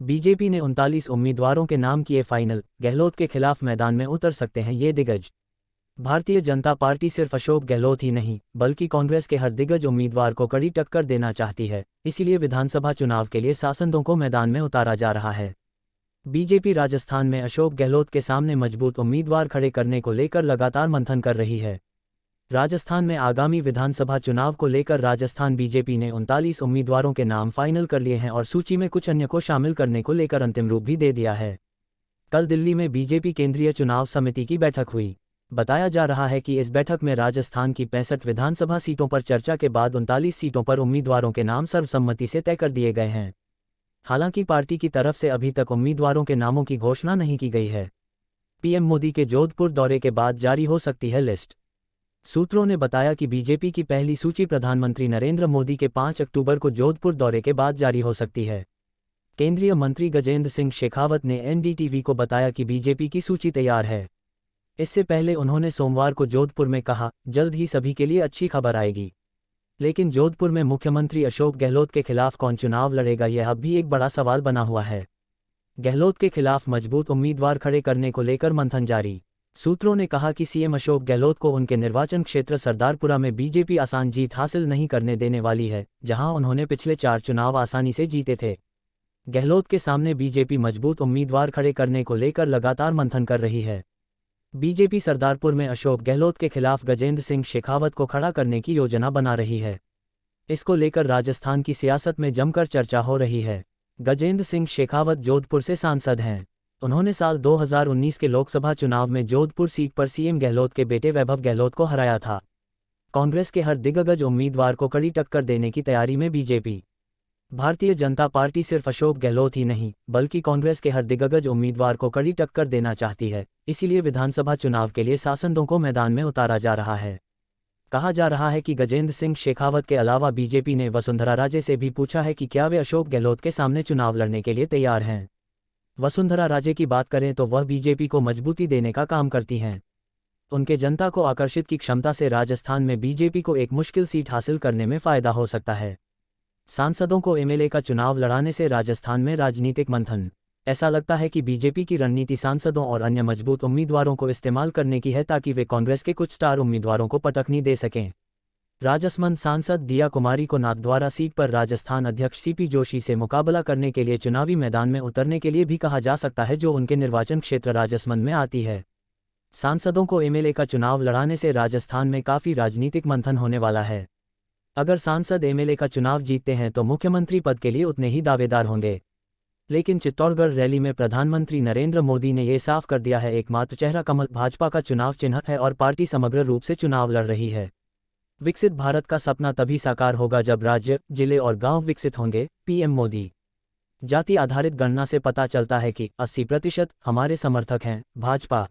BJP ने 39 उम्मीदवारों के नाम किए फाइनल, गहलोत के खिलाफ मैदान में उतर सकते हैं ये दिग्गज। भारतीय जनता पार्टी सिर्फ अशोक गहलोत ही नहीं, बल्कि कांग्रेस के हर दिग्गज उम्मीदवार को कड़ी टक्कर देना चाहती है। इसीलिए विधानसभा चुनाव के लिए सांसदों को मैदान में उतारा जा रहा है। बीजेपी राजस्थान में अशोक गहलोत के सामने मजबूत उम्मीदवार खड़े करने को लेकर लगातार मंथन कर रही है। राजस्थान में आगामी विधानसभा चुनाव को लेकर राजस्थान बीजेपी ने 39 उम्मीदवारों के नाम फाइनल कर लिए हैं और सूची में कुछ अन्य को शामिल करने को लेकर अंतिम रूप भी दे दिया है। कल दिल्ली में बीजेपी केंद्रीय चुनाव समिति की बैठक हुई। बताया जा रहा है कि इस बैठक में राजस्थान की 65 विधानसभा सीटों पर चर्चा के बाद 39 सीटों पर उम्मीदवारों के नाम सर्वसम्मति से तय कर दिए गए हैं। हालांकि पार्टी की तरफ से अभी तक उम्मीदवारों के नामों की घोषणा नहीं की गई है। पीएम मोदी के जोधपुर दौरे के बाद जारी हो सकती है लिस्ट। सूत्रों ने बताया कि बीजेपी की पहली सूची प्रधानमंत्री नरेंद्र मोदी के 5 अक्टूबर को जोधपुर दौरे के बाद जारी हो सकती है। केंद्रीय मंत्री गजेंद्र सिंह शेखावत ने एनडीटीवी को बताया कि बीजेपी की सूची तैयार है। इससे पहले उन्होंने सोमवार को जोधपुर में कहा, जल्द ही सभी के लिए अच्छी खबर आएगी। लेकिन जोधपुर में मुख्यमंत्री अशोक गहलोत के खिलाफ कौन चुनाव लड़ेगा, यह अब भी एक बड़ा सवाल बना हुआ है। गहलोत के खिलाफ मजबूत उम्मीदवार खड़े करने को लेकर मंथन जारी। सूत्रों ने कहा कि सीएम अशोक गहलोत को उनके निर्वाचन क्षेत्र सरदारपुरा में बीजेपी आसान जीत हासिल नहीं करने देने वाली है, जहां उन्होंने पिछले 4 चुनाव आसानी से जीते थे। गहलोत के सामने बीजेपी मजबूत उम्मीदवार खड़े करने को लेकर लगातार मंथन कर रही है। बीजेपी सरदारपुर में अशोक गहलोत के खिलाफ गजेंद्र सिंह शेखावत को खड़ा करने की योजना बना रही है। इसको लेकर राजस्थान की सियासत में जमकर चर्चा हो रही है। गजेंद्र सिंह शेखावत जोधपुर से सांसद हैं। उन्होंने साल 2019 के लोकसभा चुनाव में जोधपुर सीट पर सीएम गहलोत के बेटे वैभव गहलोत को हराया था। कांग्रेस के हर दिग्गज उम्मीदवार को कड़ी टक्कर देने की तैयारी में बीजेपी। भारतीय जनता पार्टी सिर्फ अशोक गहलोत ही नहीं, बल्कि कांग्रेस के हर दिग्गज उम्मीदवार को कड़ी टक्कर देना चाहती है। इसीलिए विधानसभा चुनाव के लिए सांसदों को मैदान में उतारा जा रहा है। कहा जा रहा है कि गजेंद्र सिंह शेखावत के अलावा बीजेपी ने वसुंधरा राजे से भी पूछा है कि क्या वे अशोक गहलोत के सामने चुनाव लड़ने के लिए तैयार हैं। वसुंधरा राजे की बात करें तो वह बीजेपी को मजबूती देने का काम करती हैं। उनके जनता को आकर्षित की क्षमता से राजस्थान में बीजेपी को एक मुश्किल सीट हासिल करने में फायदा हो सकता है। सांसदों को एमएलए का चुनाव लड़ाने से राजस्थान में राजनीतिक मंथन। ऐसा लगता है कि बीजेपी की रणनीति सांसदों और अन्य मजबूत उम्मीदवारों को इस्तेमाल करने की है ताकि वे कांग्रेस के कुछ स्टार उम्मीदवारों को पटखनी दे सकें। राजसमंद सांसद दिया कुमारी को नाथद्वारा सीट पर राजस्थान अध्यक्ष सीपी जोशी से मुकाबला करने के लिए चुनावी मैदान में उतरने के लिए भी कहा जा सकता है, जो उनके निर्वाचन क्षेत्र राजसमंद में आती है। सांसदों को एमएलए का चुनाव लड़ाने से राजस्थान में काफ़ी राजनीतिक मंथन होने वाला है। अगर सांसद एमएलए का चुनाव जीतते हैं तो मुख्यमंत्री पद के लिए उतने ही दावेदार होंगे। लेकिन चित्तौड़गढ़ रैली में प्रधानमंत्री नरेंद्र मोदी ने ये साफ कर दिया है, एकमात्र चेहरा कमल भाजपा का चुनाव चिन्ह है और पार्टी समग्र रूप से चुनाव लड़ रही है। विकसित भारत का सपना तभी साकार होगा जब राज्य, जिले और गांव विकसित होंगे, पीएम मोदी। जाति आधारित गणना से पता चलता है कि 80% हमारे समर्थक हैं भाजपा।